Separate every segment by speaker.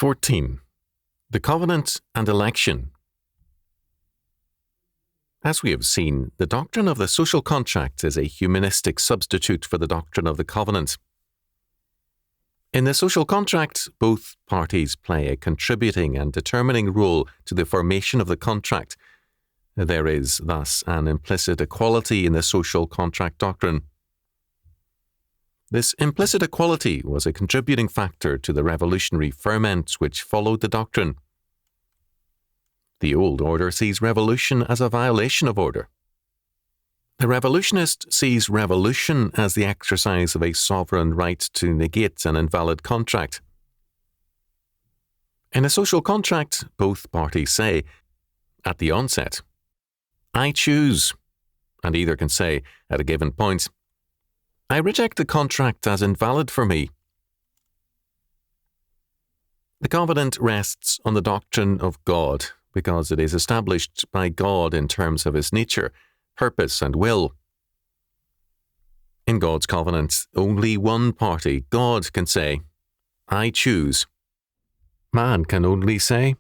Speaker 1: 14. The Covenant and Election. As we have seen, the doctrine of the social contract is a humanistic substitute for the doctrine of the covenant. In the social contract, both parties play a contributing and determining role to the formation of the contract. There is thus an implicit equality in the social contract doctrine. This implicit equality was a contributing factor to the revolutionary ferment which followed the doctrine. The old order sees revolution as a violation of order. The revolutionist sees revolution as the exercise of a sovereign right to negate an invalid contract. In a social contract, both parties say, at the onset, I choose, and either can say, at a given point, I reject the contract as invalid for me. The covenant rests on the doctrine of God because it is established by God in terms of His nature, purpose, and will. In God's covenant, only one party, God, can say, I choose. Man can only say,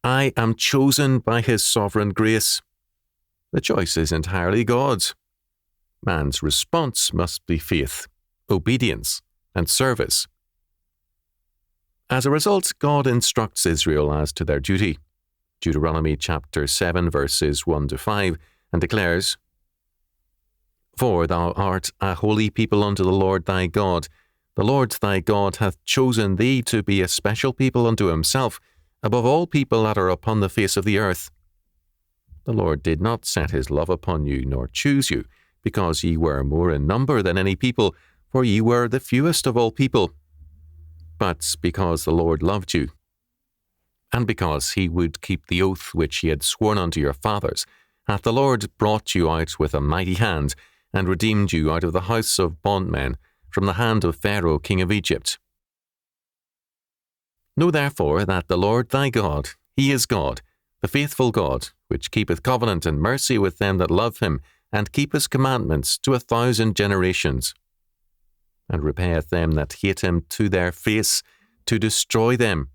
Speaker 1: I am chosen by His sovereign grace. The choice is entirely God's. Man's response must be faith, obedience, and service. As a result, God instructs Israel as to their duty. Deuteronomy chapter 7 verses 1 to 5, and declares, For thou art a holy people unto the Lord thy God. The Lord thy God hath chosen thee to be a special people unto Himself, above all people that are upon the face of the earth. The Lord did not set His love upon you, nor choose you, because ye were more in number than any people, for ye were the fewest of all people. But because the Lord loved you, and because He would keep the oath which He had sworn unto your fathers, hath the Lord brought you out with a mighty hand, and redeemed you out of the house of bondmen, from the hand of Pharaoh king of Egypt. Know therefore that the Lord thy God, He is God, the faithful God, which keepeth covenant and mercy with them that love Him, and keep His commandments to 1,000 generations, and repayeth them that hate Him to their face, to destroy them.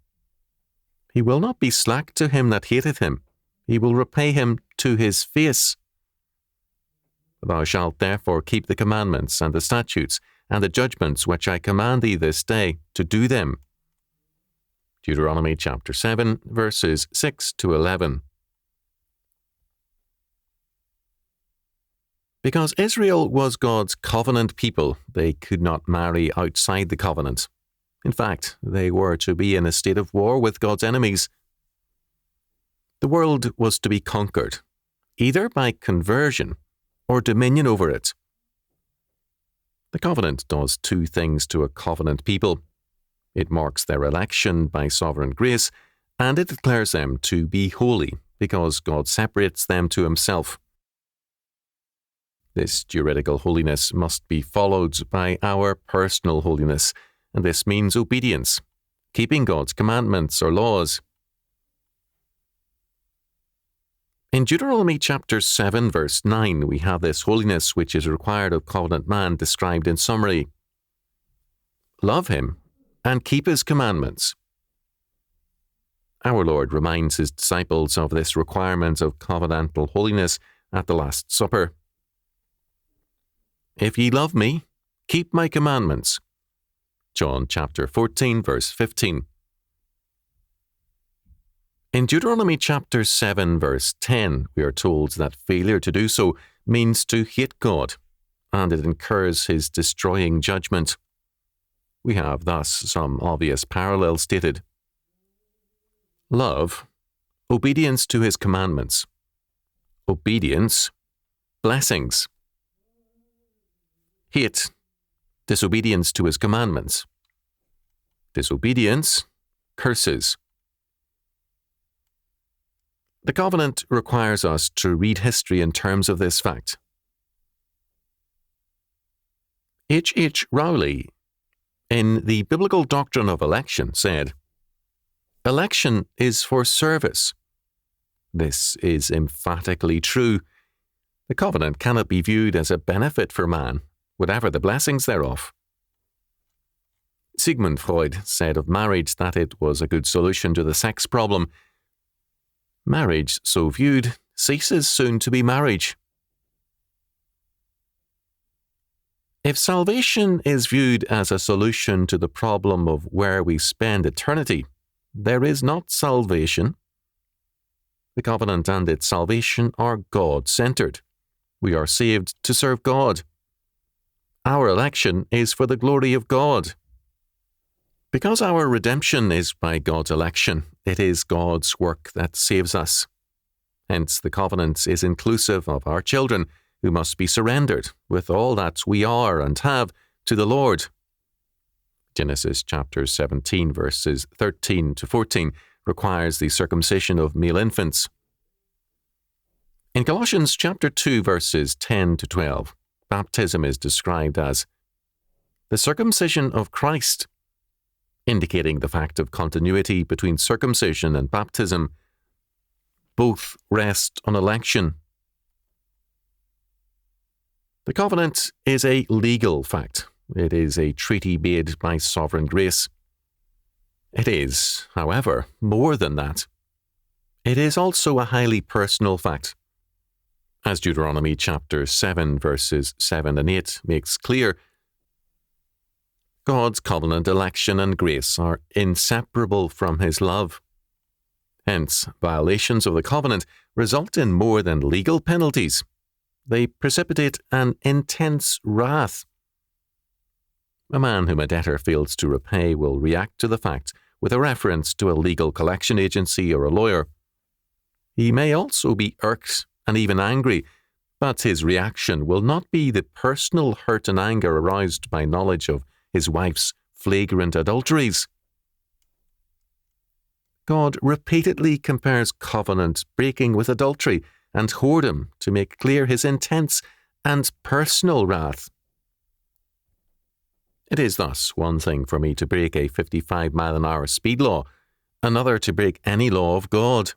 Speaker 1: He will not be slack to him that hateth Him, He will repay him to his face. Thou shalt therefore keep the commandments and the statutes and the judgments which I command thee this day, to do them. Deuteronomy chapter 7, verses 6 to 11. Because Israel was God's covenant people, they could not marry outside the covenant. In fact, they were to be in a state of war with God's enemies. The world was to be conquered, either by conversion or dominion over it. The covenant does two things to a covenant people. It marks their election by sovereign grace, and it declares them to be holy, because God separates them to Himself. This juridical holiness must be followed by our personal holiness, and this means obedience, keeping God's commandments or laws. In Deuteronomy chapter 7 verse 9, we have this holiness which is required of covenant man described in summary. Love Him and keep His commandments. Our Lord reminds His disciples of this requirement of covenantal holiness at the Last Supper. If ye love me, keep my commandments. John chapter 14 verse 15. In Deuteronomy chapter 7 verse 10, we are told that failure to do so means to hate God, and it incurs His destroying judgment. We have thus some obvious parallels stated. Love, obedience to His commandments. Obedience, blessings. Hate, disobedience to His commandments. Disobedience, curses. The covenant requires us to read history in terms of this fact. H. Rowley, in The Biblical Doctrine of Election, said, Election is for service. This is emphatically true. The covenant cannot be viewed as a benefit for man, whatever the blessings thereof. Sigmund Freud said of marriage that it was a good solution to the sex problem. Marriage, so viewed, ceases soon to be marriage. If salvation is viewed as a solution to the problem of where we spend eternity, there is not salvation. The covenant and its salvation are God-centered. We are saved to serve God. Our election is for the glory of God. Because our redemption is by God's election, it is God's work that saves us. Hence, the covenant is inclusive of our children, who must be surrendered with all that we are and have to the Lord. Genesis chapter 17, verses 13 to 14 requires the circumcision of male infants. In Colossians chapter 2, verses 10 to 12, baptism is described as the circumcision of Christ, indicating the fact of continuity between circumcision and baptism. Both rest on election. The covenant is a legal fact. It is a treaty made by sovereign grace. It is, however, more than that. It is also a highly personal fact. As Deuteronomy chapter 7, verses 7 and 8 makes clear, God's covenant election and grace are inseparable from his love. Hence, violations of the covenant result in more than legal penalties. They precipitate an intense wrath. A man whom a debtor fails to repay will react to the fact with a reference to a legal collection agency or a lawyer. He may also be irked and even angry, but his reaction will not be the personal hurt and anger aroused by knowledge of his wife's flagrant adulteries. God repeatedly compares covenant breaking with adultery and whoredom to make clear his intense and personal wrath. It is thus one thing for me to break a 55-mile-an-hour speed law, another to break any law of God.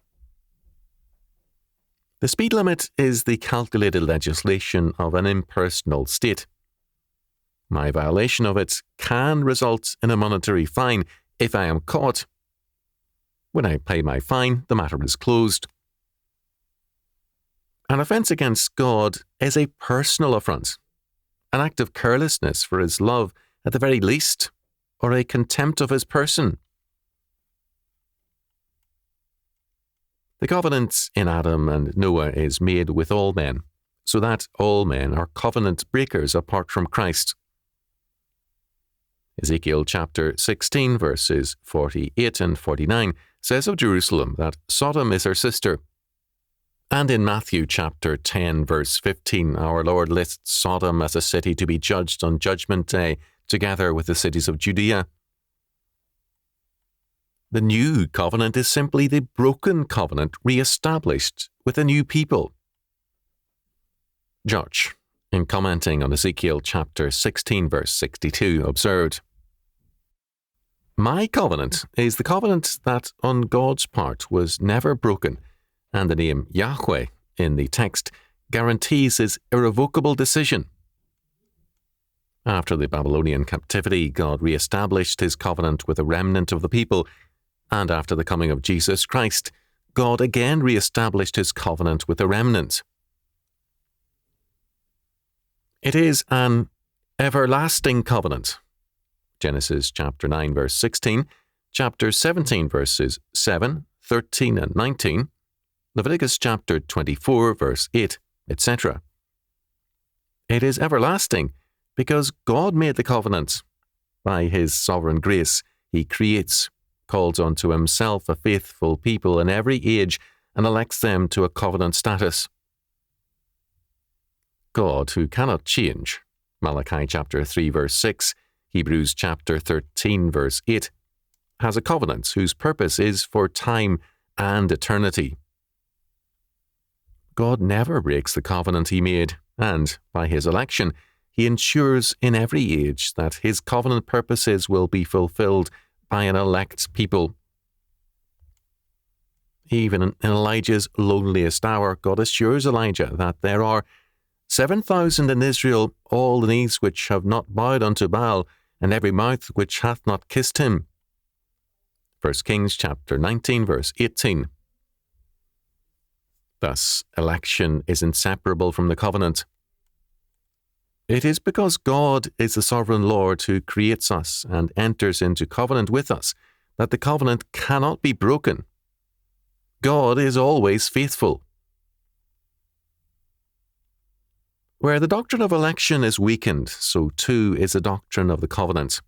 Speaker 1: The speed limit is the calculated legislation of an impersonal state. My violation of it can result in a monetary fine if I am caught. When I pay my fine, the matter is closed. An offence against God is a personal affront, an act of carelessness for his love at the very least, or a contempt of his person. The covenant in Adam and Noah is made with all men, so that all men are covenant breakers apart from Christ. Ezekiel chapter 16, verses 48 and 49 says of Jerusalem that Sodom is her sister. And in Matthew chapter 10, verse 15, our Lord lists Sodom as a city to be judged on Judgment Day, together with the cities of Judea. The new covenant is simply the broken covenant re-established with a new people. Judge, in commenting on Ezekiel chapter 16, verse 62, observed, "My covenant is the covenant that on God's part was never broken, and the name Yahweh in the text guarantees his irrevocable decision." After the Babylonian captivity, God re-established his covenant with a remnant of the people, and after the coming of Jesus Christ, God again re-established his covenant with a remnant. It is an everlasting covenant. Genesis chapter 9, verse 16, chapter 17, verses 7, 13, and 19, Leviticus chapter 24, verse 8, etc. It is everlasting because God made the covenant. By his sovereign grace, he creates, calls unto himself a faithful people in every age, and elects them to a covenant status. God, who cannot change, Malachi chapter 3, verse 6, Hebrews chapter 13, verse 8, has a covenant whose purpose is for time and eternity. God never breaks the covenant he made, and, by his election, he ensures in every age that his covenant purposes will be fulfilled by an elect people. Even in Elijah's loneliest hour, God assures Elijah that there are 7,000 in Israel, all the knees which have not bowed unto Baal, and every mouth which hath not kissed him. 1 Kings chapter 19, verse 18. Thus, election is inseparable from the covenant. It is because God is the sovereign Lord who creates us and enters into covenant with us that the covenant cannot be broken. God is always faithful. Where the doctrine of election is weakened, so too is the doctrine of the covenant.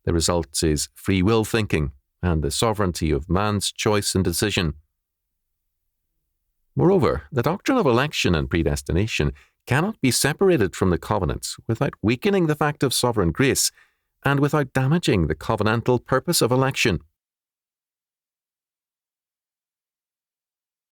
Speaker 1: The result is free will thinking and the sovereignty of man's choice and decision. Moreover, the doctrine of election and predestination cannot be separated from the covenant without weakening the fact of sovereign grace and without damaging the covenantal purpose of election.